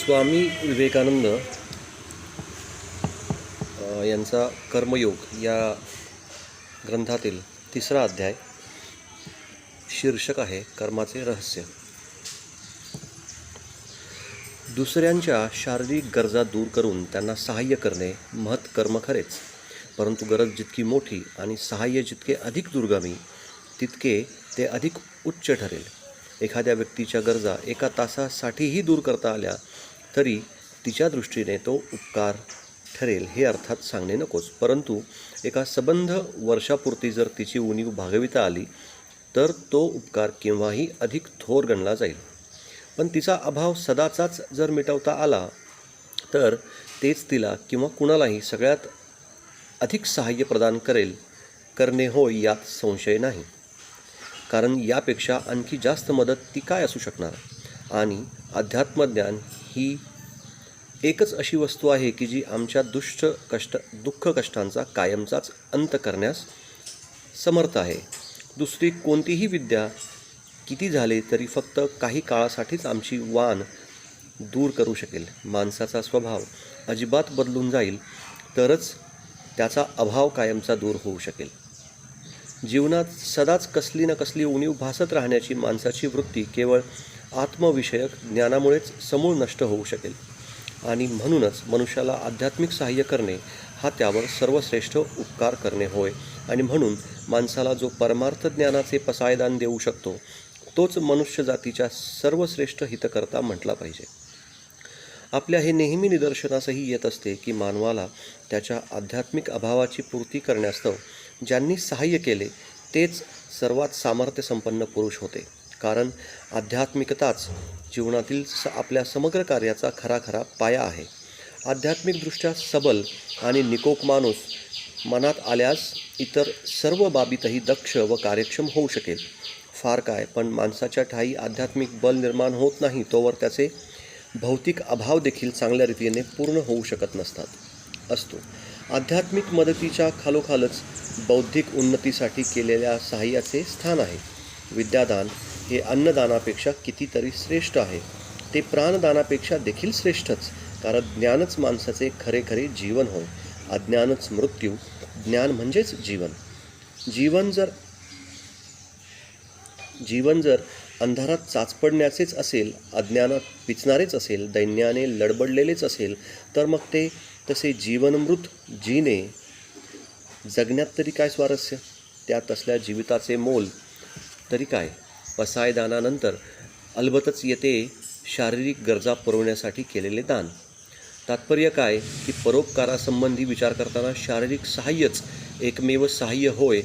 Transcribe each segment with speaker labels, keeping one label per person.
Speaker 1: स्वामी विवेकानंद यांचा कर्मयोग या ग्रंथातील 3रा अध्याय शीर्षक आहे कर्माचे रहस्य. दुसऱ्यांच्या शारीरिक गरजा दूर करून त्यांना सहाय्य करणे महत् कर्म खरेच, परंतु गरज जितकी मोठी आणि सहाय्य जितके अधिक दूरगामी तितके ते अधिक उच्च ठरेल. एखाद्या व्यक्तीच्या गरजा एका तासासाठीही दूर करता आल्या तरी तिच्या दृष्टीने तो उपकार ठरेल हे अर्थात सांगणे नकोच, परंतु एका सबंध वर्षापुरती जर तिची उणीव भागविता आली तर तो उपकार केव्हाही अधिक थोर गणला जाईल. पण तिचा अभाव सदाचाच जर मिटवता आला तर तेच तिला किंवा कुणालाही सगळ्यात अधिक सहाय्य प्रदान करणे होय यात संशय नाही. कारण यापेक्षा आणखी जास्त मदत ती काय असू शकणार. आणि अध्यात्मज्ञान ही एकच अशी वस्तू आहे की जी आमच्या दुःख कष्टांचा कायमचाच अंत करण्यास समर्थ आहे. दुसरी कोणतीही विद्या किती झाले तरी फक्त काही काळासाठीच आमची वाण दूर करू शकेल. माणसाचा स्वभाव अजिबात बदलून जाईल तरच त्याचा अभाव कायमचा दूर होऊ शकेल. जीवनात सदाच कसली ना कसली उणीव भासत राहण्याची माणसाची वृत्ती केवळ आत्मविषयक ज्ञानामुळेच समूळ नष्ट होऊ शकेल. आणि म्हणूनच मनुष्याला आध्यात्मिक सहाय्य करणे हा त्यावर सर्वश्रेष्ठ उपकार करणे होय. आणि म्हणून माणसाला जो परमार्थ ज्ञानाचे पसायदान देऊ शकतो तोच मनुष्य जातीच्या सर्वश्रेष्ठ हितकर्ता म्हटला पाहिजे. आपल्या हे नेहमी निदर्शनासही येत असते की मानवाला त्याच्या आध्यात्मिक अभावाची पूर्ती करण्यास्तव ज्यांनी सहाय्य केले तेच सर्वात सामर्थ्यसंपन्न पुरुष होते. कारण आध्यात्मिकताच जीवनातील आपल्या समग्र कार्याचा खरा पाया आहे. आध्यात्मिकदृष्ट्या सबल आणि निकोप माणूस मनात आल्यास इतर सर्व बाबीतही दक्ष व कार्यक्षम होऊ शकेल. फार काय, पण माणसाच्या ठायी आध्यात्मिक बल निर्माण होत नाही तोवर त्याचे भौतिक अभाव देखील चांगल्या रीतीने पूर्ण होऊ शकत असतो. आध्यात्मिक मदतीच्या खालोखालच बौद्धिक उन्नतीसाठी केलेल्या सहाय्याचे स्थान आहे. विद्यादान हे अन्नदानापेक्षा कितीतरी श्रेष्ठ आहे. ते प्राणदानापेक्षा देखील श्रेष्ठच. कारण ज्ञानच माणसाचे खरे जीवन होय. अज्ञानच मृत्यू, ज्ञान म्हणजेच जीवन. जीवन जर अंधारात चाचपडण्याचेच असेल, अज्ञानात पिचणारेच असेल, दैन्याने लडबडलेलेच असेल तर मग ते तसे जीवनमृत जीने जगण्यात तरी काय स्वारस्य. त्यात असल्या जीविताचे मोल तरी काय. पसायदानानंतर अलबतच येते शारीरिक गरजा पुरवण्यासाठी केलेले दान. तात्पर्य काय की परोपकारासंबंधी विचार करताना शारीरिक सहाय्यच एकमेव सहाय्य होय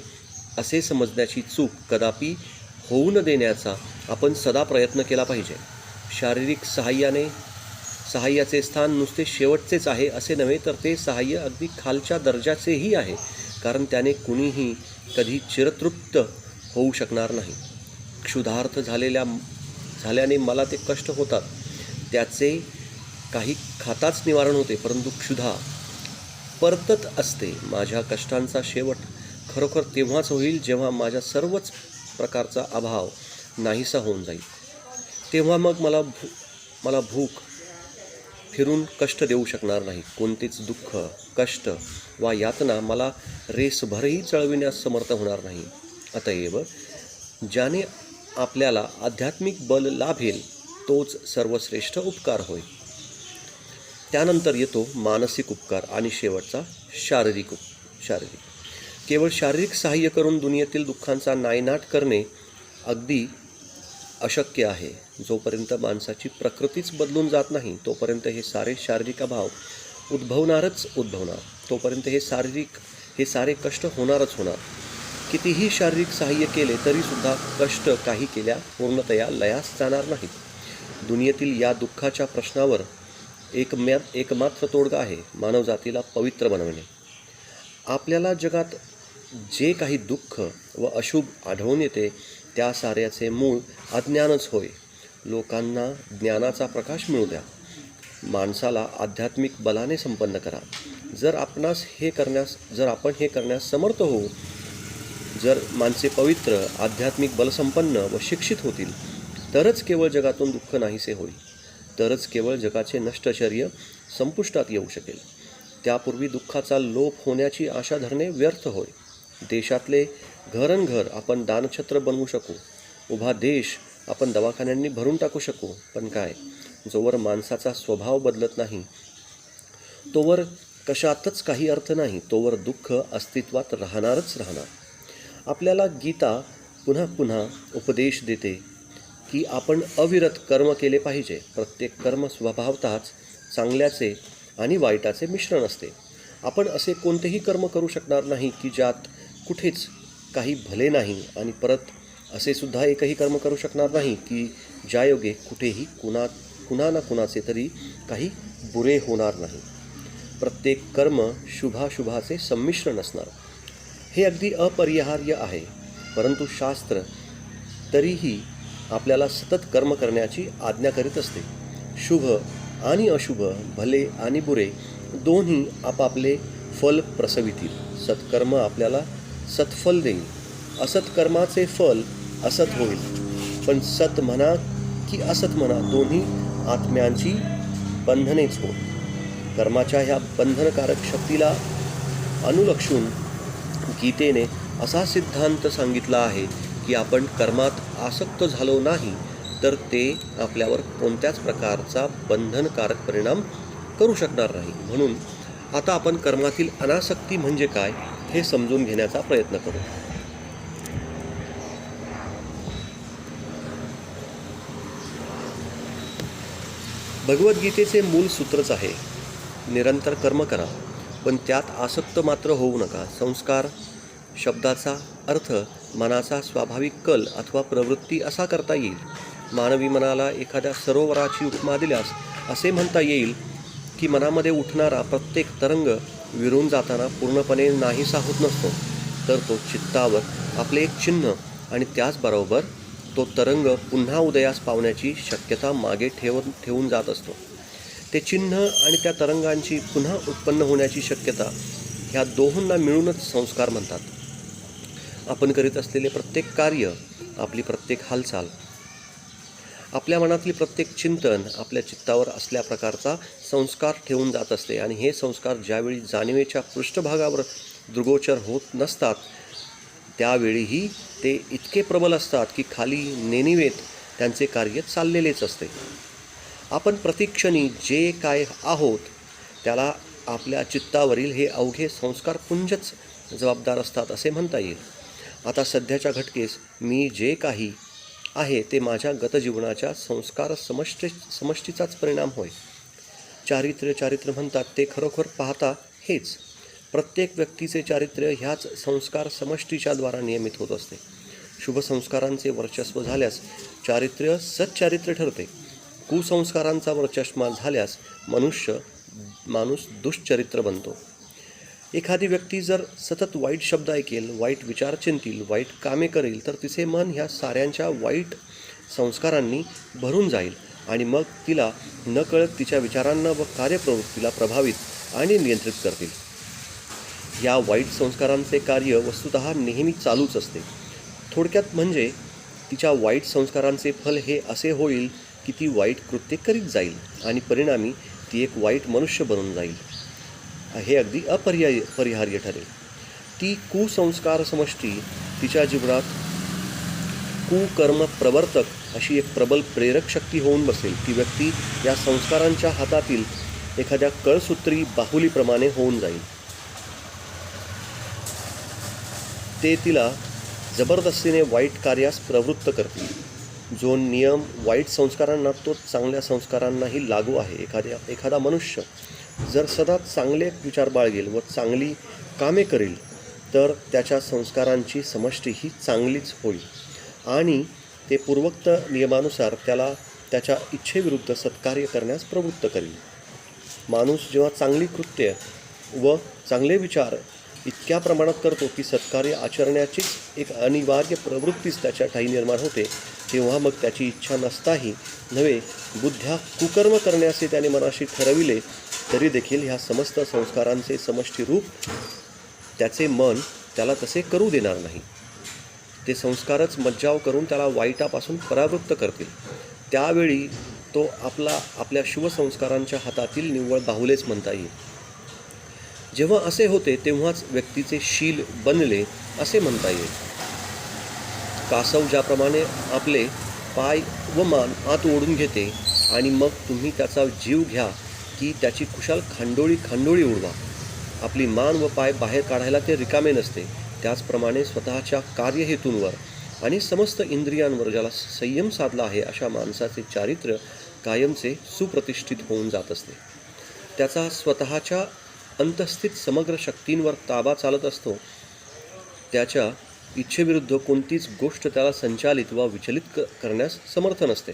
Speaker 1: असे समजण्याची चूक कदापि होऊ न देण्याचा आपण सदा प्रयत्न केला पाहिजे. शारीरिक सहाय्याचे स्थान नुसते शेवटचेच आहे असे नव्हे तर ते सहाय्य अगदी खालच्या दर्जाचेही आहे. कारण त्याने कुणीही कधी चिरतृप्त होऊ शकणार नाही. क्षुधार्थ झाल्याने मला ते कष्ट होतात त्याचे काही खाताच निवारण होते, परंतु क्षुधा परतत असते. माझ्या कष्टांचा शेवट खरोखर तेव्हाच होईल जेव्हा माझ्या सर्वच प्रकारचा अभाव नाहीसा होऊन जाईल. तेव्हा मग मला भूक फिरून कष्ट देऊ शकणार नाही. कोणतेच दुःख, कष्ट वा यातना मला रेसभरही चळविण्यास समर्थ होणार नाही. अतएव ज्याने आपल्याला आध्यात्मिक बल लाभेल तोच सर्वश्रेष्ठ उपकार होय. त्यानंतर येतो मानसिक उपकार आणि शेवटचा शारीरिक. केवळ शारीरिक सहाय्य करून दुनियेतील दुःखांचा नायनाट करणे अगदी अशक्य आहे. जोपर्यंत माणसाची प्रकृतीच बदलून जात नाही तोपर्यंत हे सारे शारीरिक अभाव उद्भवणार. तोपर्यंत हे सारे कष्ट होणारच होणार. कितीही शारीरिक सहाय्य केले तरीसुद्धा कष्ट काही केल्या पूर्णतया लयास जाणार नाहीत. दुनियेतील या दुःखाच्या प्रश्नावर एकमात्र तोडगा आहे, मानवजातीला पवित्र बनवणे. आपल्याला जगात जे काही दुःख व अशुभ आढळून येते त्या साऱ्याचे मूळ अज्ञानच होय. लोकांना ज्ञानाचा प्रकाश मिळू द्या. माणसाला आध्यात्मिक बलाने संपन्न करा. जर आपण हे करण्यास समर्थ होऊ, जर माणसे पवित्र, आध्यात्मिक बलसंपन्न व शिक्षित होतील तरच केवळ जगातून दुःख नाहीसे होईल. तरच केवळ जगाचे नष्टचर्य संपुष्टात येऊ शकेल. त्यापूर्वी दुःखाचा लोप होण्याची आशा धरणे व्यर्थ होय. देशातले घरनघर आपण दानछत्र बनवू शकू, उभा देश आपण दवाखान्यांनी भरून टाकू शकू, पण काय, जोवर माणसाचा स्वभाव बदलत नाही तोवर कशातच काही अर्थ नाही, तोवर दुःख अस्तित्वात राहणारच राहणार. आपल्याला गीता पुन्हा पुन्हा उपदेश देते की आपण अविरत कर्म केले पाहिजे. प्रत्येक कर्म स्वभावतःच चांगल्याचे आणि वाईटाचे मिश्रण असते. आपण असे कोणतेही कर्म करू शकणार नाही की ज्यात कुठेच काही भले नाही, आणि परत असे सुद्धा एकही कर्म करू शकणार नाही की ज्यायोगे कुठेही कुणा ना कुणाचे तरी काही बुरे होणार नाही. प्रत्येक कर्म शुभाशुभाचे संमिश्रण असणार, हे अगदी अपरिहार्य आहे. परंतु शास्त्र तरीही आपल्याला सतत कर्म करण्याची आज्ञा करीत असते. शुभ आणि अशुभ, भले आणि बुरे दोन्ही आपापले फल प्रसवितील. सत्कर्म आपल्याला सत्फल देईल, असत्कर्माचे फल असत होईल. पण सत म्हणा की असत म्हणा, दोन्ही आत्म्यांची बंधनेच होत. कर्माच्या ह्या बंधनकारक शक्तीला अनुलक्षून गीतेने असा सिद्धांत सांगितला आहे की आपण कर्मात आसक्त झालो नाही तर ते आपल्यावर कोणत्याच प्रकारचा बंधनकारक परिणाम करू शकणार नाही. म्हणून आता आपण कर्मातील अनासक्ती म्हणजे काय हे समजून घेण्याचा प्रयत्न करू. भगवद्गीतेचे मूल सूत्रच आहे, निरंतर कर्म करा, पण त्यात आसक्त मात्र होऊ नका. संस्कार शब्दाचा अर्थ मनाचा स्वाभाविक कल अथवा प्रवृत्ती असा करता येईल. मानवी मनाला एखाद्या सरोवराची उपमा दिल्यास असे म्हणता येईल की मनामध्ये उठणारा प्रत्येक तरंग विरून जाताना पूर्णपणे नाहीसा होत नसतो, तर तो चित्तावर आपले एक चिन्ह आणि त्याचबरोबर तो तरंग पुन्हा उदयास पावण्याची शक्यता मागे ठेवून जात असतो. ते चिन्ह आणि त्या तरंगांची पुन्हा उत्पन्न होण्याची शक्यता, ह्या दोहोंना मिळूनच संस्कार म्हणतात. आपण करीत असलेले प्रत्येक कार्य, आपली प्रत्येक हालचाल, आपल्या मनातली प्रत्येक चिंतन आपल्या चित्तावर असल्या प्रकारचा संस्कार ठेवून जात असते. आणि हे संस्कार ज्यावेळी जाणीवेच्या पृष्ठभागावर दृगोचर होत नसतात त्यावेळीही ते इतके प्रबल असतात की खाली नेणिवेत त्यांचे कार्य चाललेलेच असते. आपण प्रतिक्षणी जे काय आहोत त्याला आपल्या चित्तावरील हे अवघे संस्कारपुंजच जबाबदार असतात असे म्हणता येईल. आता सध्याच्या घटकेस मी जे काही आहे ते माझ्या गतजीवनाच्या संस्कार समष्टीचाच परिणाम होय. चारित्र्य म्हणतात ते खरोखर पाहता हेच. प्रत्येक व्यक्तीचे चारित्र्य ह्याच संस्कार समष्टीच्या द्वारा नियमित होत असते. शुभ संस्कारांचे वर्चस्व झाल्यास चारित्र्य सच्चारित्र्य ठरते. कुसंस्कारांचा वर्चस्व झाल्यास माणूस दुष्चरित्र बनतो. एखादी व्यक्ती जर सतत वाईट शब्द ऐकेल, वाईट विचार चिंतील, वाईट कामे करेल तर तिचे मन ह्या साऱ्यांच्या वाईट संस्कारांनी भरून जाईल आणि मग तिला नकळत तिच्या विचारांना व कार्यप्रवृत्तीला प्रभावित आणि नियंत्रित करतील. या वाईट संस्कारांचे कार्य वस्तुतः नेहमी चालूच असते. थोडक्यात म्हणजे तिच्या वाईट संस्कारांचे फल हे असे होईल की ती वाईट कृत्ये करीत जाईल आणि परिणामी ती एक वाईट मनुष्य बनून जाईल. हे अगदी अपरिहार्य ठरेल. ती कुसंस्कार समष्टी तिच्या जीवनात कुकर्म प्रवर्तक अशी एक प्रबल प्रेरक शक्ती होऊन बसेल. ती व्यक्ती या संस्कारांच्या हातातील एखाद्या कळसूत्री बाहुलीप्रमाणे होऊन जाईल. ते तिला जबरदस्तीने वाईट कार्यास प्रवृत्त करतील. जो नियम वाईट संस्कारांना तो चांगल्या संस्कारांनाही लागू आहे. एखादा मनुष्य जर सदा चांगले विचार बाळगेल व चांगली कामे करेल तर त्याच्या संस्कारांची समष्टी ही चांगलीच होईल आणि ते पूर्वोक्त नियमानुसार त्याला त्याच्या इच्छेविरुद्ध सत्कार्य करण्यास प्रवृत्त करेल. माणूस जेव्हा चांगली कृत्य व चांगले विचार इतक्या प्रमाणात करतो की सत्कार्य आचरण्याचीच एक अनिवार्य प्रवृत्तीच त्याच्या ठायी निर्माण होते, तेव्हा मग त्याची इच्छा नसताही नव्हे बुद्ध्या कुकर्म करण्याचे त्याने मनाशी ठरविले तरी देखील ह्या समस्त संस्कारांचे समष्टी रूप त्याचे मन त्याला तसे करू देणार नाही. ते संस्कारच मज्जाव करून त्याला वाईटापासून परावृत्त करतील. त्यावेळी तो आपल्या शुभसंस्कारांच्या हातातील निव्वळ बाहुलेच म्हणता येईल. जेव्हा असे होते तेव्हाच व्यक्तीचे शील बनले असे म्हणता येईल. कासव ज्याप्रमाणे आपले पाय व मान आत ओढून घेते आणि मग तुम्ही त्याचा जीव घ्या की त्याची कुशाल खांडोळी उडवा. आपली मान व पाय बाहेर काढायला ते रिकामे नसते. त्याचप्रमाणे स्वतःच्या कार्यहेतूंवर आणि समस्त इंद्रियांवर ज्याला संयम साधला आहे अशा माणसाचे चारित्र्य कायमचे सुप्रतिष्ठित होऊन जात असते. त्याचा स्वतःच्या अंतस्थित समग्र शक्तींवर ताबा चालत असतो. त्याच्या इच्छेविरुद्ध कोणतीच गोष्ट त्याला संचालित वा विचलित करण्यास समर्थ नसते.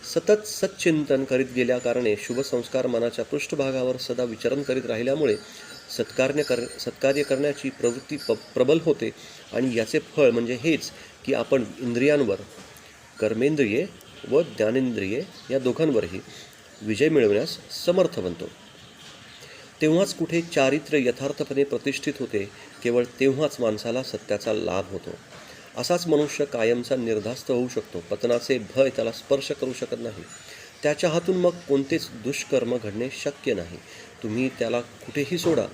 Speaker 1: सतत सच्चिंतन करीत गेल्याकारणे शुभसंस्कार मनाच्या पृष्ठभागावर सदा विचरण करीत राहिल्यामुळे सत्कार्य करण्याची प्रवृत्ती प्रबल होते आणि याचे फळ म्हणजे हेच की आपण इंद्रियांवर, कर्मेंद्रिये व ज्ञानेंद्रिये या दोघांवरही विजय मिळवण्यास समर्थ बनतो. तेव्हाच कुठे चारित्र्य यथार्थपणे प्रतिष्ठित होते. केवळ तेव्हाच माणसाला सत्याचा लाभ होतो. असाच मनुष्य कायमचा निर्धास्त होऊ शकतो. पतनाचे भय त्याला स्पर्श करू शकत नाही. त्याच्या हातून मग कोणतेच दुष्कर्म घडणे शक्य नाही. तुम्ही त्याला कुठेही सोडा,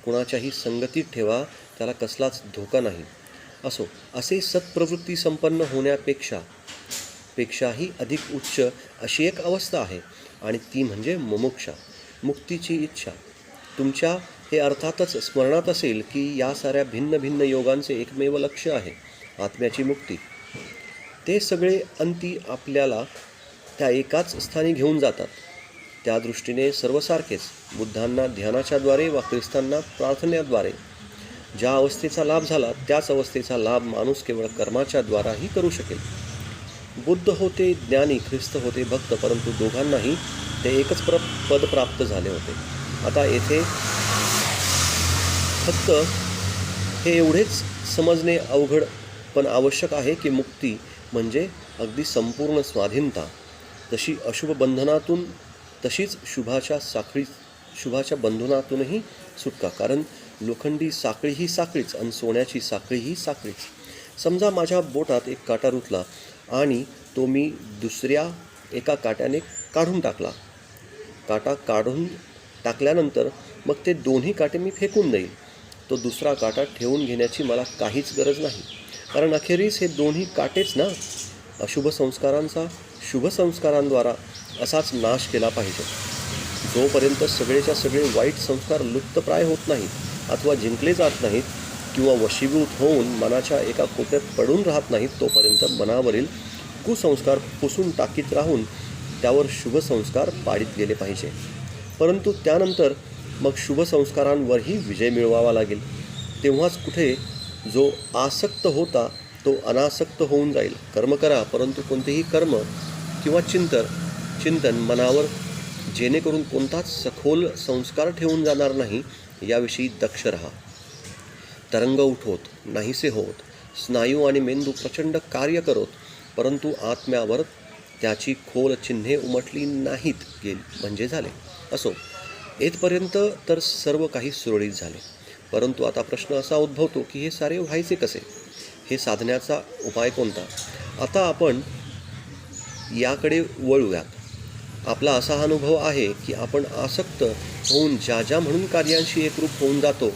Speaker 1: कुणाच्याही संगतीत ठेवा, त्याला कसलाच धोका नाही. असे सत्प्रवृत्ती संपन्न होण्यापेक्षाही अधिक उच्च अशी एक अवस्था आहे आणि ती म्हणजे मुमुक्षा, मुक्तीची इच्छा. तुमच्या हे अर्थातच स्मरणात असेल की या साऱ्या भिन्न भिन्न योगांचे एकमेव लक्ष्य आहे आत्म्याची मुक्ती. ते सगळे अंती आपल्याला त्या एकाच स्थानी घेऊन जातात. त्या दृष्टीने सर्वसारखेच. बुद्धांना ध्यानाच्याद्वारे वा ख्रिस्तांना प्रार्थनेद्वारे ज्या अवस्थेचा लाभ झाला त्याच अवस्थेचा लाभ माणूस केवळ कर्माच्या द्वाराही करू शकेल. बुद्ध होते ज्ञानी, ख्रिस्त होते भक्त, परंतु दोघांनाही ते एकच पद प्राप्त झाले होते. आता येथे फक्त हे एवढेच समजणे अवघड पण आवश्यक आहे की मुक्ती म्हणजे अगदी संपूर्ण स्वाधीनता. जशी अशुभ बंधनातून तशीच शुभाच्या बंधनातूनही सुटका. कारण लोखंडी साखळी ही साखळीच आणि सोन्याची साखळी ही साखळीच. समजा माझ्या बोटात एक काटा रुतला आणि तो मी दुसऱ्या एका काट्याने काढून टाकला. काटा काढून टाकल्यानंतर मग ते दोन्ही काटे मी फेकून देईल. तो दुसरा काटा ठेवून घेण्याची मला काहीच गरज नाही. कारण अखेरीस हे दोन्ही काटेच ना. अशुभ संस्कारांचा शुभ संस्कारांद्वारा असाच नाश केला पाहिजे. जोपर्यंत सगळेच्या सगळे वाईट संस्कार लुप्तप्राय होत नाहीत अथवा जिंकले जात नाहीत किंवा वशीभूत होऊन मनाच्या एका कोपऱ्यात पडून राहत नाहीत, तोपर्यंत मनावरील कुसंस्कार पुसून टाकीत राहून त्यावर शुभ संस्कार पाडित गेले पाहिजे. परंतु त्यानंतर मग शुभ संस्कारांवरही विजय मिळवावा लागेल. तेव्हाच कुठे जो आसक्त होता तो अनासक्त होऊन जाईल. कर्म करा, परंतु कोणतेही कर्म किंवा चिंतन मनावर जेणेकरून कोणताच सखोल संस्कार ठेवून जाणार नाही याविषयी दक्ष रहा. तरंग उठवत, नाहीसे होत, स्नायू आणि मेंदू प्रचंड कार्य करत, परंतु आत्म्यावर त्याची खोल चिन्हे उमटली नाहीत म्हणजे झाले. असो, येथपर्यंत तर सर्व काही सुरळीत झाले. परंतु आता प्रश्न असा उद्भवतो की हे सारे व्हायचे कसे? हे साधण्याचा उपाय कोणता? आता आपण याकडे वळूयात. आपला असा अनुभव आहे की आपण आसक्त होऊन ज्या म्हणून कार्यांशी एकरूप होऊन जातो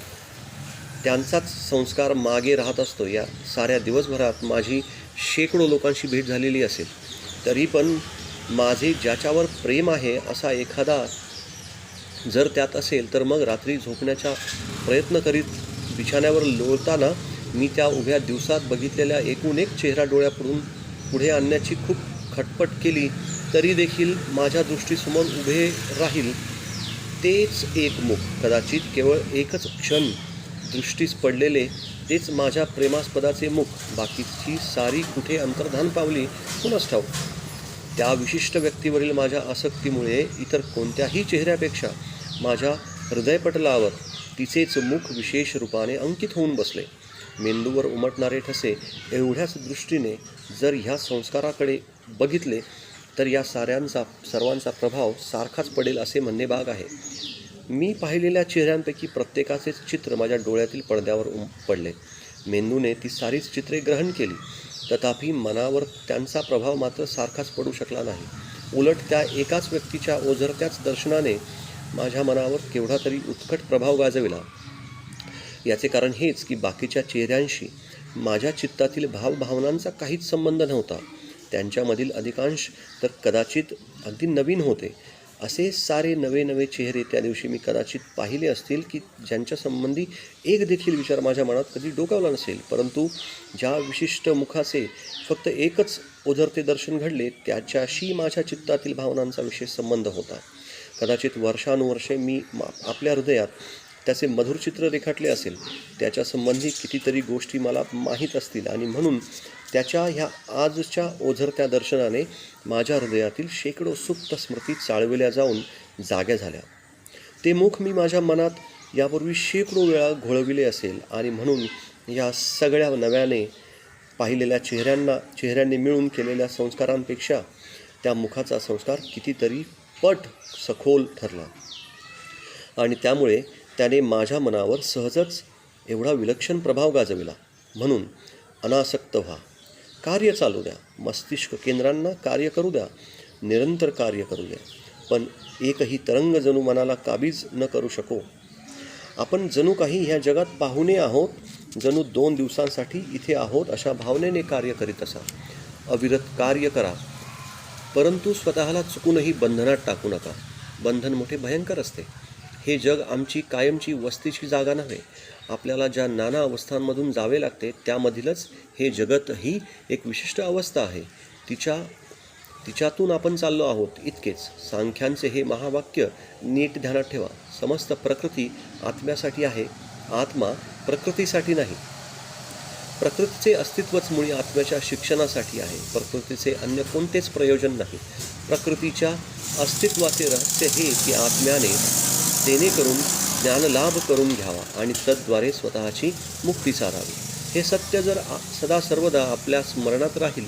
Speaker 1: त्यांचाच संस्कार मागे राहत असतो. या साऱ्या दिवसभरात माझी शेकडो लोकांशी भेट झालेली असेल, तरी पण माझे ज्याच्यावर प्रेम आहे असा एखादा जर त्यात असेल तर मग रात्री झोपण्याचा प्रयत्न करीत बिछाण्यावर लोळताना मी त्या उभ्या दिवसात बघितलेल्या एकूण एक चेहरा डोळ्यापुढून पुढे आणण्याची खूप खटपट केली तरी देखील माझ्या दृष्टीसमोर उभे राहील तेच एक मुख. कदाचित केवळ एकच क्षण दृष्टीस पडलेले तेच माझ्या प्रेमास्पदाचे मुख. बाकीची सारी कुठे अंतर्धान पावली कुणास ठाऊक. त्या विशिष्ट व्यक्तीवरील माझ्या आसक्तीमुळे इतर कोणत्याही चेहऱ्यापेक्षा माझ्या हृदयपटलावर तिचेच मुख विशेष रूपाने अंकित होऊन बसले. मेंदूवर उमटणारे ठसे एवढ्याच दृष्टीने जर ह्या संस्काराकडे बघितले तर या सर्वांचा प्रभाव सारखाच पडेल असे म्हणणे भाग आहे. मी पाहिलेल्या चेहऱ्यांपैकी प्रत्येकाचेच चित्र माझ्या डोळ्यातील पडद्यावर पडले. मेंदूने ती सारीच चित्रे ग्रहण केली तथापि मनावर त्यांचा प्रभाव मात्र सारखाच पडू शकला नाही. उलट त्या एकाच व्यक्तीच्या ओझरत्याच दर्शनाने माझ्या मनावर केवढा तरी उत्कट प्रभाव गाजविला. याचे कारण हेच की बाकीच्या चेहऱ्यांशी माझ्या चित्तातील भावभावनांचा काहीच संबंध नव्हता. त्यांच्यामधील अधिकांश तर कदाचित अगदी नवीन होते. असे सारे नवे नवे चेहरे त्या दिवशी मी कदाचित पाहिले असतील की ज्यांच्या संबंधी एक देखील विचार माझ्या मनात कधी डोकावला नसेल. परंतु ज्या विशिष्ट मुखाचे फक्त एकच ओझरते दर्शन घडले त्याच्याशी माझ्या चित्तातील भावनांचा विशेष संबंध होता. कदाचित वर्षानुवर्षे मी आपल्या हृदयात त्याचे मधुर चित्र रेखाटले असेल. त्याच्या संबंधी कितीतरी गोष्टी मला माहीत असतील आणि म्हणून त्याच्या ह्या आजच्या ओझरत्या दर्शनाने माझ्या हृदयातील शेकडो सुप्त स्मृती चाळविल्या जाऊन जाग्या झाल्या. ते मुख मी माझ्या मनात यापूर्वी शेकडो वेळा घोळविले असेल आणि म्हणून या सगळ्या नव्याने पाहिलेल्या चेहऱ्यांनी मिळून केलेल्या संस्कारांपेक्षा त्या मुखाचा संस्कार कितीतरी पट सखोल ठरला आणि त्यामुळे त्याने माझ्या मनावर सहजच एवढा विलक्षण प्रभाव गाजविला. म्हणून अनासक्त व्हा, कार्य चालू द्या, मस्तिष्क केंद्रांना कार्य करू द्या, निरंतर कार्य करू द्या, पण एकही तरंग जणू मनाला काबीज न करू शको. आपण जणू काही ह्या जगात पाहुणे आहोत, जणू 2 दिवसांसाठी इथे आहोत अशा भावनेने कार्य करीत असा. अविरत कार्य करा, परंतु स्वतःला चुकूनही बंधनात टाकू नका. बंधन मोठे भयंकर असते. हे जग आमची कायमची वस्तीची जागा नव्हे. आपल्याला ज्या नाना अवस्थांमधून जावे लागते त्यामधीलच हे जगतही एक विशिष्ट अवस्था आहे. तिच्यातून आपण चाललो आहोत इतकेच. सांख्यांचे हे महावाक्य नीट ध्यानात ठेवा. समस्त प्रकृती आत्म्यासाठी आहे, आत्मा प्रकृतीसाठी नाही. प्रकृतीचे अस्तित्वच मुळी आत्म्याच्या शिक्षणासाठी आहे. प्रकृतीचे अन्य कोणतेच प्रयोजन नाही. प्रकृतीच्या अस्तित्वाचे रहस्य हे की आत्म्याने जेणेकरून ज्ञानलाभ करून घ्यावा आणि तद्वारे स्वतःची मुक्ती साधावी. हे सत्य जर सदा सर्वदा आपल्या स्मरणात राहील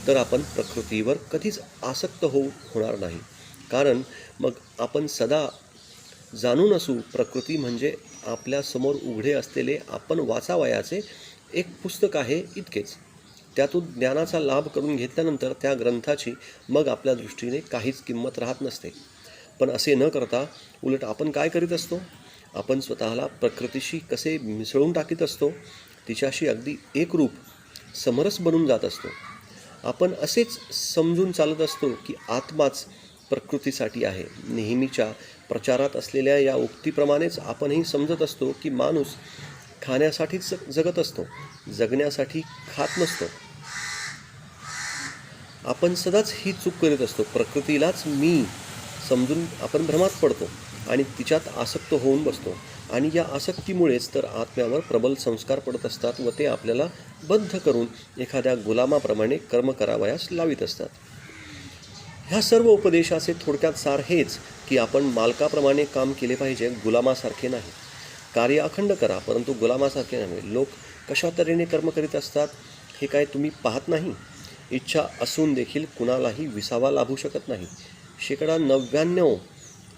Speaker 1: तर आपण प्रकृतीवर कधीच आसक्त होणार नाही. कारण मग आपण सदा जाणून असू प्रकृती म्हणजे आपल्यासमोर उघडे असलेले आपण वाचावयाचे एक पुस्तक आहे इतकेच. त्यातून ज्ञानाचा लाभ करून घेतल्यानंतर त्या ग्रंथाची मग आपल्या दृष्टीने काहीच किंमत राहत नसते. पण असे न करता उलट आपण काय करीत असतो? आपण स्वतःला प्रकृतीशी कसे मिसळून टाकीत असतो, तिच्याशी अगदी एकरूप समरस बनून जात असतो. आपण असेच समजून चालत असतो की आत्माच प्रकृतीसाठी आहे. नेहमीच्या प्रचारात असलेल्या या उक्तीप्रमाणेच आपणही समजत असतो की माणूस खाण्यासाठीच जगत असतो, जगण्यासाठी खात नसतो. आपण सदाच ही चूक करीत असतो. प्रकृतीलाच मी समजून आपण भ्रमात पडतो आणि तिच्यात आसक्त होऊन बसतो आणि या आसक्तीमुळेच तर आत्म्यावर प्रबल संस्कार पडत असतात व ते आपल्याला बद्ध करून एखाद्या गुलामाप्रमाणे कर्म करावयास लावित असतात. ह्या सर्व उपदेशाचे थोडक्यात सार हेच की आपण मालकाप्रमाणे काम केले पाहिजे, गुलामासारखे नाही. कार्य अखंड करा, परंतु गुलामासारखे नव्हे. लोक कशा तऱ्हेने कर्म करीत असतात हे काय तुम्ही पाहत नाही? इच्छा असून देखील कुणालाही विसावा लाभू शकत नाही. 99%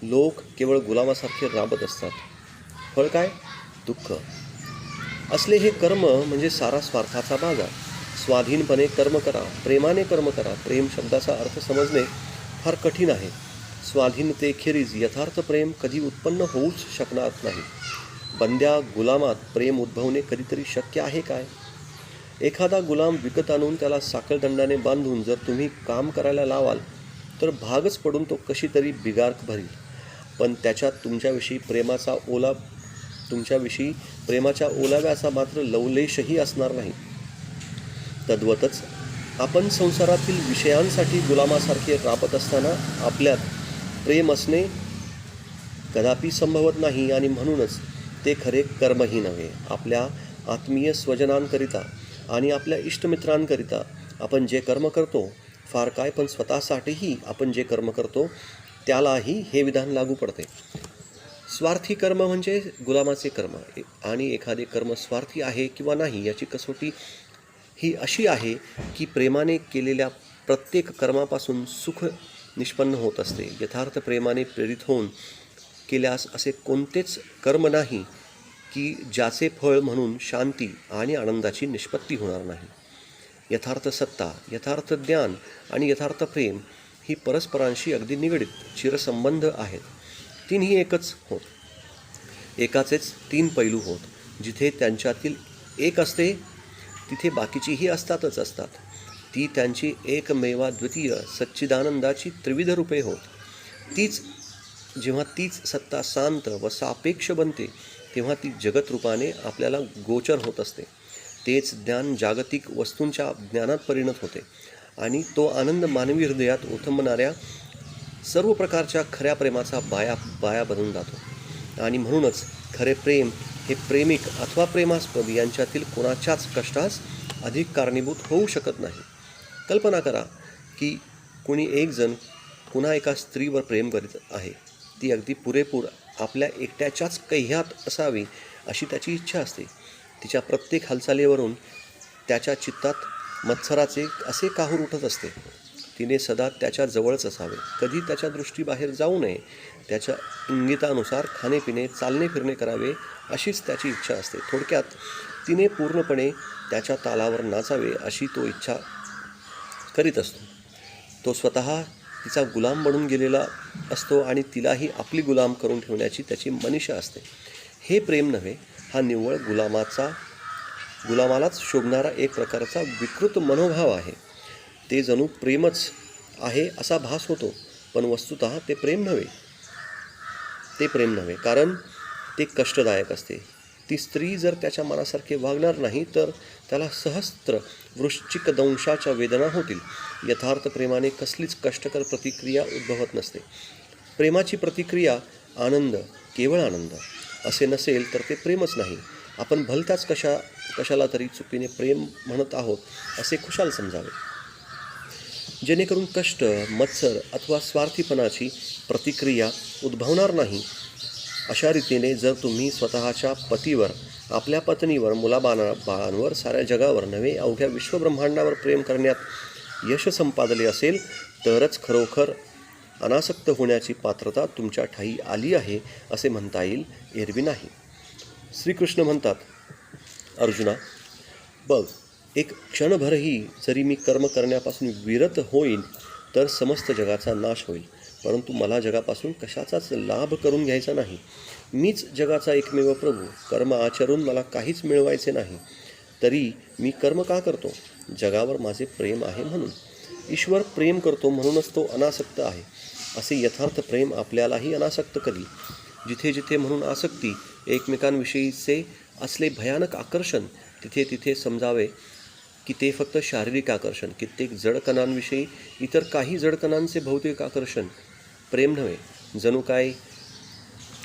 Speaker 1: लोक केवळ गुलामासारखे राबत असतात. फळ काय? दुःख. असले हे कर्म म्हणजे सारा स्वार्थाचा बाजार. स्वाधीनपणे कर्म करा, प्रेमाने कर्म करा. प्रेम शब्दाचा अर्थ समजणे फार कठीण आहे. स्वाधीनतेखेरीज यथार्थ प्रेम कधी उत्पन्न होऊच शकणार नाही. बंद्या गुलामात प्रेम उद्भवणे कधीतरी शक्य आहे काय? एखादा गुलाम विकत आणून त्याला साखळदंडाने बांधून जर तुम्ही काम करायला लावाल तर भागच पडून तो कशी तरी बिगार भरील. पण त्याच्यात तुमच्याविषयी प्रेमाच्या ओलाव्याचा मात्र लवलेशही असणार नाही. तद्वतच आपण संसारातील विषयांसाठी गुलामासारखे राबत असताना आपल्यात प्रेम असणे कदापि संभवत नाही आणि म्हणूनच ते खरे कर्मही नव्हे. आपल्या आत्मीय स्वजनांकरिता आणि आपल्या इष्टमित्रांकरिता आपण जे कर्म करतो फार काय, पण स्वतःसाठीही आपण जे कर्म करतो त्यालाही हे विधान लागू पडते. स्वार्थी कर्म म्हणजे गुलामाचे कर्म आणि एखादे कर्म स्वार्थी आहे किंवा नाही याची कसोटी ही अशी आहे की प्रेमाने केलेल्या प्रत्येक कर्मापासून सुख निष्पन्न होत असते. यथार्थ प्रेमाने प्रेरित होऊन केल्यास असे कोणतेच कर्म नाही की ज्याचे फळ म्हणून शांती आणि आनंदाची निष्पत्ती होणार नाही. यथार्थ सत्ता, यथार्थ ज्ञान आणि यथार्थ प्रेम ही परस्परांशी अगदी निगडीत चिरसंबंध आहेत. तीनही एकच होत, एकाचेच तीन पैलू होत. जिथे त्यांच्यातील एक असते तिथे बाकीचीही असतात. ती त्यांची एकमेवाद्वितीय सच्चिदानंदाची त्रिविध रूपे होत. जेव्हा तीच सत्ता शांत व सापेक्ष बनते तेव्हा ती जगत रूपाने आपल्याला गोचर होत असते. तेच ज्ञान जागतिक वस्तूंच्या ज्ञानात परिणत होते आणि तो आनंद मानवी हृदयात ओथंबणाऱ्या सर्व प्रकारच्या खऱ्या प्रेमाचा बाया बनून जातो. आणि म्हणूनच खरे प्रेम हे प्रेमिक अथवा प्रेमास्पद यांच्यातील कोणाच्याच कष्टास अधिक कारणीभूत होऊ शकत नाही. कल्पना करा की कोणी एक जण पुन्हा एका स्त्रीवर प्रेम करीत आहे. ती अगदी पुरेपूर आपल्या एकट्याच्याच कह्यात असावी अशी त्याची इच्छा असते. तिच्या प्रत्येक हालचालीवरून त्याच्या चित्तात मत्सराचे असे काहूर उठत असते. तिने सदा त्याच्या जवळच असावे, कधी त्याच्या दृष्टीबाहेर जाऊ नये. त्याच्या इंगितानुसार खाणेपिणे चालणे फिरणे करावे अशीच त्याची इच्छा असते. थोडक्यात तिने पूर्णपणे त्याच्या तालावर नाचावे अशी तो इच्छा करीत असतो. तो स्वतः तिचा गुलाम बनून गेलेला असतो आणि तिलाही आपली गुलाम करून ठेवण्याची त्याची मनीषा असते. हे प्रेम नव्हे, हा निव्वळ गुलामालाच शोभणारा एक प्रकारचा विकृत मनोभाव आहे. ते जणू प्रेमच आहे असा भास होतो, पण वस्तुतः ते प्रेम नव्हे, कारण ते कष्टदायक असते. ती स्त्री जर त्याच्या मनासारखे वागणार नाही तर त्याला सहस्त्र वृश्चिक दंशाच्या वेदना होतील. यथार्थ प्रेमाने कसलीच कष्टकर प्रतिक्रिया उद्भवत नसते. प्रेमाची प्रतिक्रिया आनंद, केवळ आनंद असे नसेल तर ते प्रेमच नाही. आपण भलत्याच कशाला तरी चुकीने प्रेम म्हणत आहोत असे खुशाल समजावे, जेणेकरून कष्ट, मत्सर अथवा स्वार्थीपणाची प्रतिक्रिया उद्भवणार नाही. अशा रीतीने जर तुम्ही स्वतःच्या पतीवर, आपल्या पत्नीवर, मुलाबाळांवर, साऱ्या जगावर नव्हे अवघ्या विश्वब्रह्मांडावर प्रेम करण्यात यश संपादले असेल तरच खरोखर अनासक्त होण्याची पात्रता तुमच्या ठायी आली आहे असे म्हणता येईल, एरवी नाही. श्रीकृष्ण म्हणतात, अर्जुना, बघ, एक क्षणभरही जरी मी कर्म करण्यापासून विरत होईन तर समस्त जगाचा नाश होईल, परंतु मला जगापासून कशाचाच लाभ करून घ्यायचा नाही. मीच जगाचा एकमेव प्रभू. कर्म आचरून मला काहीच मिळवायचे नाही, तरी मी कर्म का करतो? जगावर माझे प्रेम आहे म्हणून. ईश्वर प्रेम करतो म्हणूनच तो अनासक्त आहे. असे यथार्थ प्रेम आपल्यालाही अनासक्त करील. जिथे जिथे म्हणून आसक्ती, एकमेकांविषयीचे असले भयानक आकर्षण, तिथे तिथे समजावे की ते फक्त शारीरिक आकर्षण, कित्येक जडकणांविषयी इतर काही जडकणांचे भौतिक आकर्षण. प्रेम नव्हे, जणू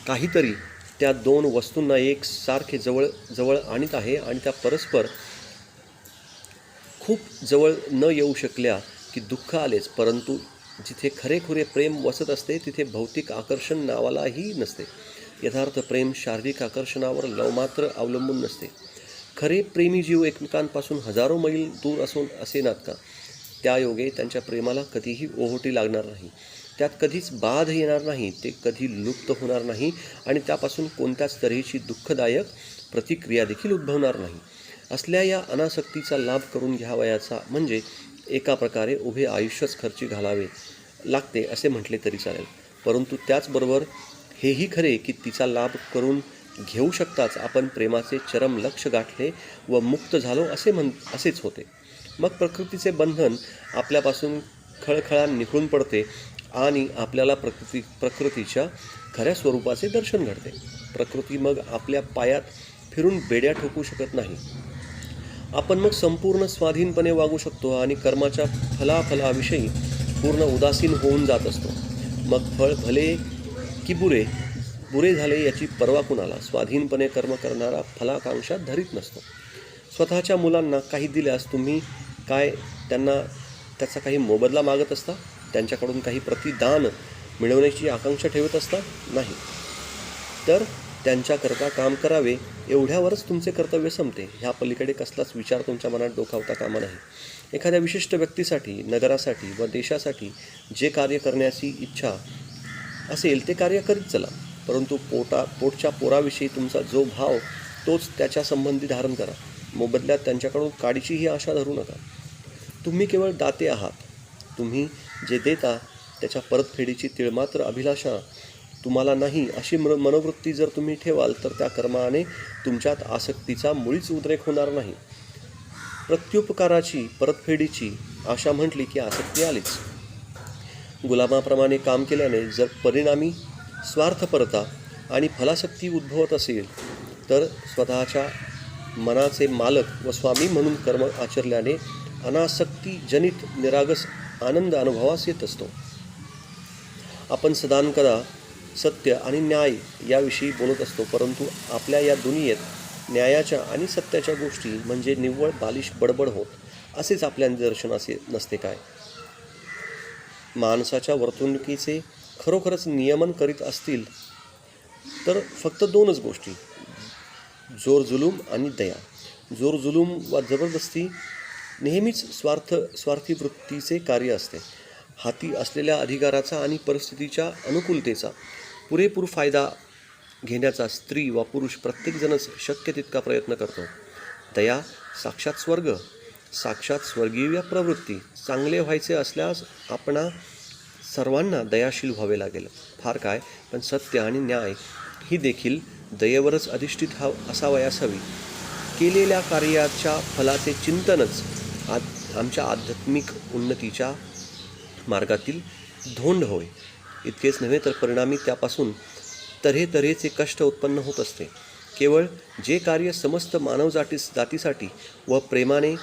Speaker 1: काहीतरी त्या दोन वस्तूंना एकसारखे जवळ आणत आहे आणि त्या परस्पर खूप जवळ न येऊ शकल्या की दुःख आलेच. परंतु जिथे खरेखुरे प्रेम वसत असते तिथे भौतिक आकर्षण नावालाही नसते. यथार्थ प्रेम शारीरिक आकर्षणावर लवमात्र अवलंबून नसते. खरे प्रेमी जीव एकमेकांपासून हजारो मैल दूर असेनात का, त्यायोगे त्यांच्या प्रेमाला कधीही ओहोटी लागणार नाही. त्यात कधीच बाध येणार नाही, ते कधी लुप्त होणार नाही आणि त्यापासून कोणत्याच तऱ्हेची दुःखदायक प्रतिक्रिया देखील उद्भवणार नाही. असल्या या अनासक्तीचा लाभ करून घ्यावयाचा म्हणजे एका प्रकारे उभे आयुष्यच खर्ची घालावे लागते असे म्हटले तरी चालेल. परंतु त्याचबरोबर हेही खरे की तिचा लाभ करून घेऊ शकताच आपण प्रेमाचे चरम लक्ष गाठले व मुक्त झालो असेच होते. मग प्रकृतीचे बंधन आपल्यापासून खळखळा निखळून पडते आणि आपल्याला प्रकृतीच्या खऱ्या स्वरूपाचे दर्शन घडते. प्रकृती मग आपल्या पायात फिरून बेड्या ठोकू शकत नाही. आपण मग संपूर्ण स्वाधीनपणे वागू शकतो आणि कर्माच्या फलाफलाविषयी पूर्ण उदासीन होऊन जात असतो. मग फळ भले की बुरे झाले याची पर्वा कुणाला. स्वाधीनपणे कर्म करणारा फलाकांक्षा धरीत नसतो. स्वतःच्या मुलांना काही दिल्यास तुम्ही काय त्यांना त्याचा काही मोबदला मागत असता? त्यांच्याकडून काही प्रतिदान मिळवण्याची आकांक्षा ठेवत असता? नाही. तर त्यांच्याकरता काम करावे एवढ्यावरच तुमचे कर्तव्य संपते. ह्या पलीकडे कसलाच विचार तुमच्या मनात डोकावता कामा नाही. एखाद्या विशिष्ट व्यक्तीसाठी, नगरासाठी व देशासाठी जे कार्य करण्याची इच्छा असेल ते कार्य करीत चला, परंतु पोटच्या पोराविषयी तुमचा जो भाव तोच त्याच्या संबंधी धारण करा. मोबदल्यात त्यांच्याकडून काडीचीही आशा धरू नका. तुम्ही केवळ दाते आहात. तुम्ही जे देता त्याच्या परतफेडीची तिळमात्र अभिलाषा तुम्हाला नाही अशी मनोवृत्ती जर तुम्ही ठेवाल तर त्या कर्माने तुमच्यात आसक्तीचा मुळीच उद्रेक होणार नाही. प्रत्युपकाराची परतफेडीची आशा म्हटली की आसक्ती आलीच. गुलामाप्रमाणे काम केल्याने जर परिणामी स्वार्थपरता आणि फलासक्ती उद्भवत असेल तर स्वतःच्या मनाचे मालक व स्वामी म्हणून कर्म आचरल्याने अनासक्तीजनित निरागस आनंद अनुभवास येत असतो. आपण सदानकदा सत्य आणि न्याय याविषयी बोलत असतो, परंतु आपल्या या दुनियेत न्यायाच्या आणि सत्याच्या गोष्टी म्हणजे निव्वळ बालिश बडबड होत असेच आपल्या निदर्शनास नसते काय? माणसाच्या वर्तणुकीचे खरोखरच नियमन करीत असतील तर फक्त दोनच गोष्टी, जोरजुलूम आणि दया. जोरजुलूम वा जबरदस्ती नेहमीच स्वार्थी वृत्तीचे कार्य असते. हाती असलेल्या अधिकाराचा आणि परिस्थितीच्या अनुकूलतेचा पुरेपूर फायदा घेण्याचा स्त्री वा पुरुष प्रत्येकजणच शक्य तितका प्रयत्न करतो. दया साक्षात स्वर्ग, साक्षात स्वर्गीय प्रवृत्ती. चांगले व्हायचे असल्यास आपणा सर्वांना दयाशील व्हावे लागेल. फार काय, पण सत्य आणि न्याय ही देखील दयेवरच अधिष्ठित असावयास हवी. केलेल्या कार्याच्या फलाचे चिंतनच आमच्या आध्यात्मिक उन्नतीच्या मार्गातील धोंड होय. इतकेच नव्हे तर परिणामी त्यापासून तऱ्हेतऱ्हेचे कष्ट उत्पन्न होत असते. केवळ जे कार्य समस्त जातीसाठी व प्रेमाने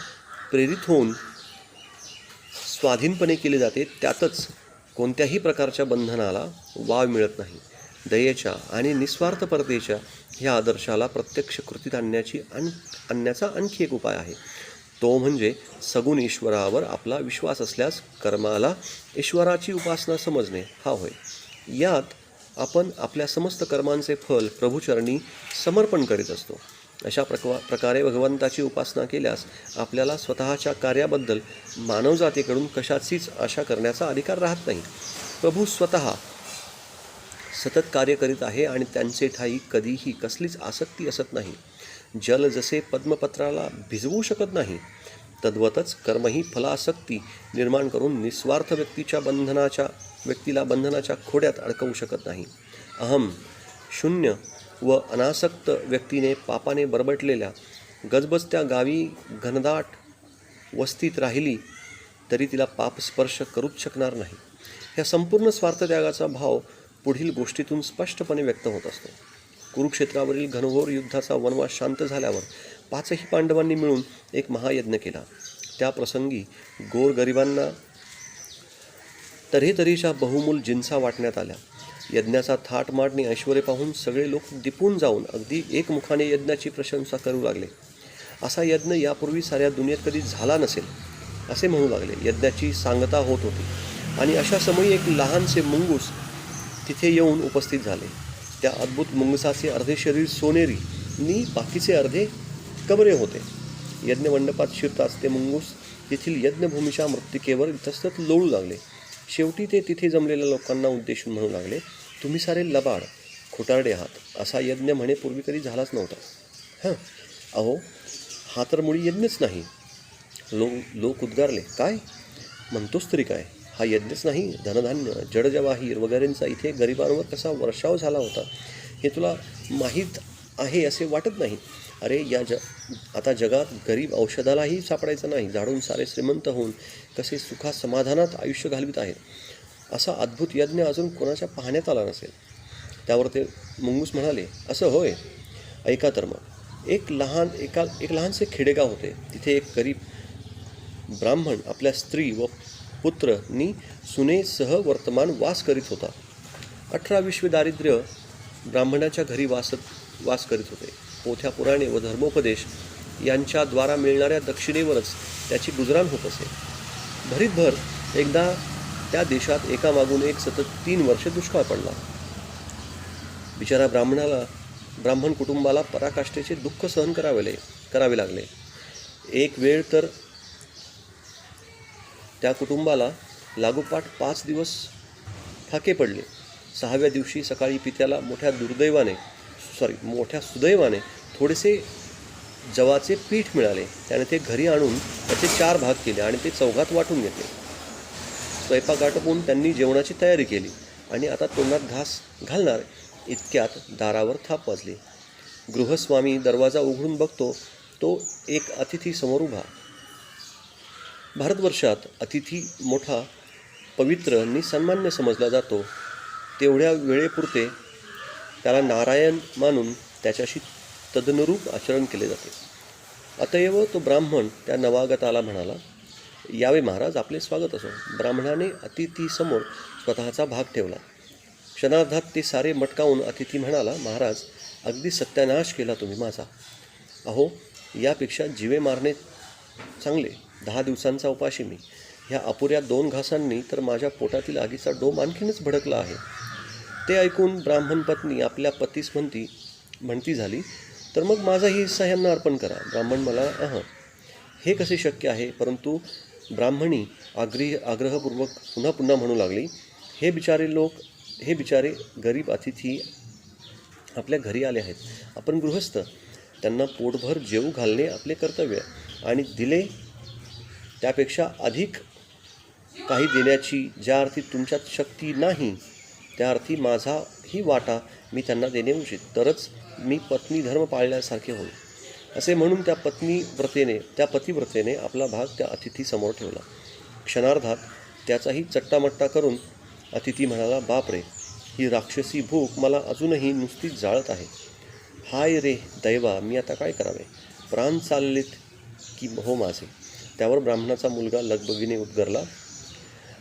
Speaker 1: प्रेरित होऊन स्वाधीनपणे केले जाते त्यातच कोणत्याही प्रकारच्या बंधनाला वाव मिळत नाही. दयेच्या आणि निस्वार्थपरतेच्या ह्या आदर्शाला प्रत्यक्ष कृतीत आणण्याचा आणखी एक उपाय आहे. तो म्हणजे सगुण ईश्वरावर आपला विश्वास असल्यास कर्माला ईश्वराची उपासना समजणे हा होय. यात आपण आपल्या समस्त कर्मांचे फल प्रभुचरणी समर्पण करीत असतो. अशा प्रकारे भगवंताची उपासना केल्यास आपल्याला स्वतःच्या कार्याबद्दल मानवजातीकडून कशाचीच आशा करण्याचा अधिकार राहत नाही. प्रभू स्वतः सतत कार्य करीत आहे आणि त्यांचे ठायी कधीही कसलीच आसक्ती असत नाही. जल जसे पद्मपत्राला भिजवू शकत नाही, तद्वतच कर्मही फलासक्ती निर्माण करून निस्वार्थ व्यक्तीला बंधनाच्या खोड्यात अडकवू शकत नाही. अहम शून्य व अनासक्त व्यक्तीने पापाने बरबटलेल्या गजबजत्या गावी घनदाट वस्तीत राहिली तरी तिला पाप स्पर्श करूच शकणार नाही. ह्या संपूर्ण स्वार्थत्यागाचा भाव पुढील गोष्टीतून स्पष्टपणे व्यक्त होत असतो. कुरुक्षेत्रावरील घनघोर युद्धाचा वनवास शांत झाल्यावर 5ही पांडवांनी मिळून एक महायज्ञ केला. त्या प्रसंगी गोरगरिबांना तऱ्हेतऱ्हेच्या बहुमूल जिन्सा वाटण्यात आल्या. यज्ञाचा थाटमाट आणि ऐश्वर्य पाहून सगळे लोक दिपून जाऊन अगदी एकमुखाने यज्ञाची प्रशंसा करू लागले. असा यज्ञ यापूर्वी साऱ्या दुनियेत कधी झाला नसेल असे म्हणू लागले. यज्ञाची सांगता होत होती आणि अशा समयी एक लहानसे मुंगूस तिथे येऊन उपस्थित झाले. त्या अद्भुत मुंगसाचे अर्धे शरीर सोनेरी आणि बाकीचे अर्धे कबरे होते. यज्ञमंडपात शिरताच ते मुंगूस तेथील यज्ञभूमीच्या मृत्तिकेवर इतस्तत लोळू लागले. शेवटी ते तिथे जमलेल्या लोकांना उद्देशून म्हणू लागले, तुम्ही सारे लबाड खोटारडे आहात. असा यज्ञ म्हणे पूर्वी कधी झालाच नव्हता. अहो, हा तर मुळी यज्ञच नाही. लोक उद्गारले, काय म्हणतोस तरी काय? हा यज्ञच नाही. धनधान्य जडजवाहीर वगैरेंचा इथे गरिबांवर कसा वर्षाव झाला होता हे तुला माहीत आहे असे वाटत नाही. अरे आता जगात गरीब औषधालाही सापडायचं नाही. झाडून सारे श्रीमंत होऊन कसे सुखा समाधानात आयुष्य घालवित आहेत. असा अद्भुत यज्ञ अजून कोणाच्या पाहण्यात आला नसेल. त्यावर ते मुंगूस म्हणाले, असं होय, ऐका तर मग. एक लहानसे खेडेगाव होते. तिथे एक गरीब ब्राह्मण आपल्या स्त्री व पुत्रनी सुनेसह वर्तमान वास करीत होता. 18-20 दारिद्र्य ब्राह्मणाच्या घरी वास करीत होते. पोथ्या पुराणे व धर्मोपदेश यांच्याद्वारा मिळणाऱ्या दक्षिणेवरच त्याची गुजराण होत असे. भरीतभर एकदा त्या देशात एकामागून एक सतत 3 वर्षे दुष्काळ पडला. बिचारा ब्राह्मण कुटुंबाला पराकाष्ठेचे दुःख सहन करावे लागले. एक वेळ तर त्या कुटुंबाला लागोपाठ 5 दिवस फाके पडले. 6व्या दिवशी सकाळी पित्याला मोठ्या सुदैवाने थोडेसे जवाचे पीठ मिळाले. त्याने ते घरी आणून त्याचे 4 भाग केले आणि ते चौघात वाटून घेतले. स्वयंपाक आटोपून त्यांनी जेवणाची तयारी केली आणि आता तोंडात घास घालणार इतक्यात दारावर थाप वाजली. गृहस्वामी दरवाजा उघडून बघतो तो एक अतिथी समोर उभा. भारतवर्षात अतिथी मोठा पवित्र आणि सन्मान्य समजला जातो. तेवढ्या वेळेपुरते त्याला नारायण मानून त्याच्याशी तदनुरूप आचरण केले जाते. अतएव तो ब्राह्मण त्या नवागताला म्हणाला, यावे महाराज, आपले स्वागत असो. ब्राह्मणाने अतिथीसमोर स्वतःचा भाग ठेवला. क्षणार्धात ते सारे मटकावून अतिथी म्हणाला, महाराज, अगदी सत्यानाश केला तुम्ही माझा. अहो, यापेक्षा जीवे मारणे चांगले. 10 दिवसांचा उपाशी मी. ह्या अपुऱ्या 2 घासांनी तर माझ्या पोटातील आगीचा डोम आणखीनच भडकला आहे. ते ऐकून ब्राह्मण पत्नी आपल्या पतीस म्हणती झाली, तर मग माझाही हिस्सा ह्यांना अर्पण करा. ब्राह्मण मला हे कसे शक्य आहे? परंतु ब्राह्मणी आग्रहपूर्वक पुन्हा पुन्हा म्हणू लागली, हे बिचारे गरीब अतिथी आपल्या घरी आले आहेत. आपण गृहस्थ, त्यांना पोटभर जेवू घालणे आपले कर्तव्य, आणि दिले त्यापेक्षा अधिक काही देण्याची ज्या अर्थी तुमच्यात शक्ती नाही, त्या अर्थी माझाही वाटा मी त्यांना देणे उचित. तरच मी पत्नी धर्म पाळल्यासारखे होईल. असे म्हणून त्या पतिव्रतेने आपला भाग त्या अतिथीसमोर ठेवला. क्षणार्धात त्याचाही चट्टामट्टा करून अतिथी म्हणाला, बापरे, ही राक्षसी भूक मला अजूनही नुसतीच जाळत आहे. हाय रे दैवा, मी आता काय करावे? प्राण चाललेत की हो माझे. त्यावर ब्राह्मणाचा मुलगा लगबगीने उद्गारला,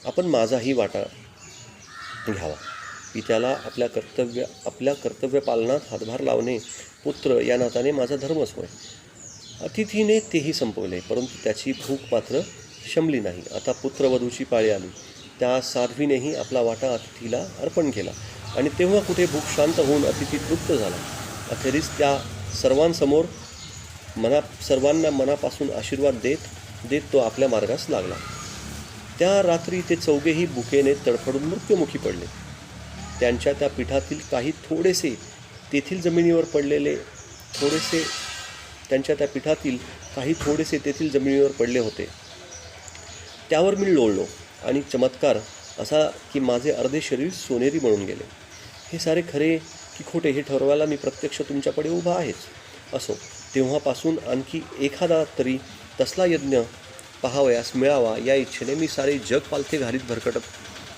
Speaker 1: आपण माझाही वाटा घ्यावा. पित्याला आपल्या कर्तव्य पालनात हातभार लावणे पुत्र या नाताने माझा धर्मच होय. अतिथीने तेही संपवले, परंतु त्याची भूक मात्र शमली नाही. आता पुत्रवधूची पाळी आली. त्या साध्वीनेही आपला वाटा अतिथीला अर्पण केला आणि तेव्हा कुठे भूक शांत होऊन अतिथी तृप्त झाला. अखेरीस त्या सर्वांना मनापासून आशीर्वाद देत तो आपल्या मार्गास लागला. त्या रात्री ते चौघेही भुकेने तडफडून मृत्युमुखी पडले. त्यांच्या त्या पीठातील काही थोडेसे तेथील जमिनीवर पडले होते. त्यावर मी लोळलो आणि चमत्कार असा की माझे अर्धे शरीर सोनेरी बनून गेले. हे सारे खरे की खोटे हे ठरवायला मी प्रत्यक्ष तुमच्याकडे उभा आहेच. असो, तेव्हापासून आणखी एखादा तरी तसला यज्ञ पाहावयास मिळावा या इच्छेने मी सारे जग पालथे घालीत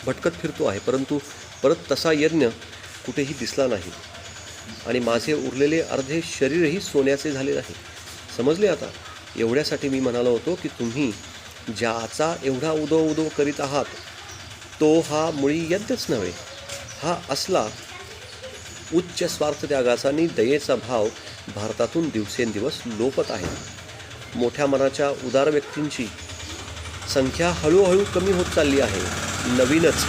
Speaker 1: भटकत फिरतो आहे. परंतु परत तसा यज्ञ कुठेही दिसला नाही आणि माझे उरलेले अर्धे शरीरही सोन्याचे झाले नाही. समजले आता? एवढ्यासाठी मी म्हणालो होतो की तुम्ही ज्याचा एवढा उदो करीत आहात तो हा मुळी यज्ञच नव्हे. हा असला उच्च स्वार्थत्यागाचा आणि दयेचा भाव भारतातून दिवसेंदिवस लोपत आहे. मोठ्या मनाच्या उदार व्यक्तींची संख्या हळूहळू कमी होत चालली आहे. नवीनच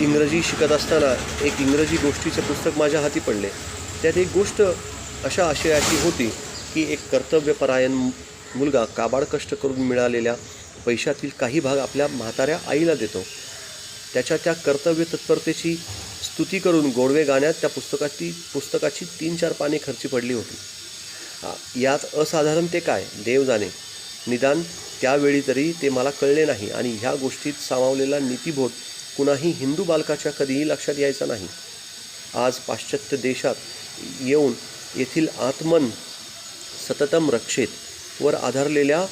Speaker 1: इंग्रजी शिकत असताना एक इंग्रजी गोष्टीचे पुस्तक माझ्या हाती पडले. त्यात एक गोष्ट अशा आशयाची होती की एक कर्तव्यपरायण मुलगा काबाड कष्ट करून मिळालेल्या पैशातील काही भाग आपल्या म्हाताऱ्या आईला देतो. त्याच्या त्या कर्तव्य तत्परतेची स्तुती करून गोडवे गाण्यात त्या पुस्तकाची 3-4 पाने खर्ची पडली होती. यात असाधारण ते काय देव जाणे. निदान त्यावेळी तरी ते मला कळले नाही आणि ह्या गोष्टीत सामावलेला नीतिबोध कुणाही हिंदू बालकाच्या कधीही लक्षात यायचा नाही. आज पाश्चात्य देशात येऊन येथील आत्मन सततम रक्षेत वर आधारलेल्या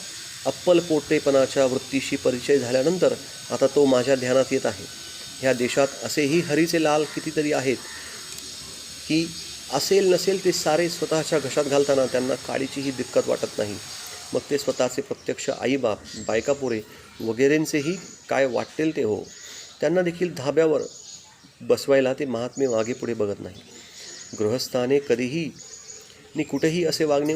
Speaker 1: अप्पलपोटेपणाच्या वृत्तीशी परिचय झाल्यानंतर आता तो माझ्या ध्यानात येत आहे. ह्या देशात असेही हरीचे लाल कितीतरी आहेत की असेल नसेल ते सारे स्वतःच्या घशात घालताना त्यांना काडीचीही दिक्कत वाटत नाही. मग ते स्वतःचे प्रत्यक्ष आईबाप, बायकापोरे वगैरेंचेही काय वाटेल ते हो. त्यांना देखील धाब्यावर बसवायला ते महात्मे मागे पुढे बघत नाही. गृहस्थाने कधीही कुठेही असे वागणे